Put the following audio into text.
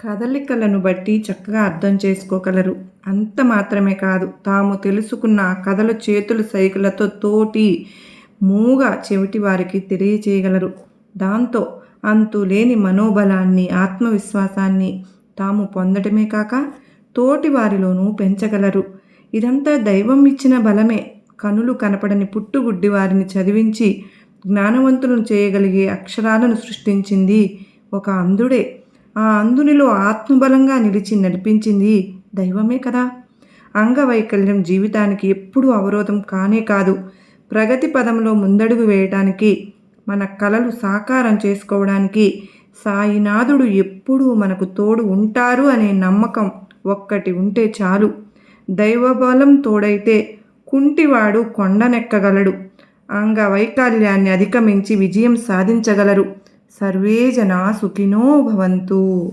కదలికలను బట్టి చక్కగా అర్థం చేసుకోగలరు. అంత మాత్రమే కాదు, తాము తెలుసుకున్న ఆ కథలు చేతుల సైగలతో తోటి మూగ చెవిటి వారికి తెలియచేయగలరు. దాంతో అంతులేని మనోబలాన్ని, ఆత్మవిశ్వాసాన్ని తాము పొందడమే కాక తోటి వారిలోనూ పెంచగలరు. ఇదంతా దైవం ఇచ్చిన బలమే. కనులు కనపడని పుట్టుగుడ్డి వారిని చదివించి జ్ఞానవంతులను చేయగలిగే అక్షరాలను సృష్టించింది ఒక అంధుడే. ఆ అంధునిలో ఆత్మబలంగా నిలిచి నడిపించింది దైవమే కదా. అంగవైకల్యం జీవితానికి ఎప్పుడూ అవరోధం కానే కాదు. ప్రగతి పదంలో ముందడుగు వేయటానికి, మన కలలు సాకారం చేసుకోవడానికి సాయినాథుడు ఎప్పుడూ మనకు తోడు ఉంటారు అనే నమ్మకం ఒక్కటి ఉంటే చాలు. దైవబలం తోడైతే కుంటివాడు కొండనెక్కగలడు. అంగవైకల్యాన్ని అధిగమించి విజయం సాధించగలరు. సర్వే జనా సుఖినో భవంతు.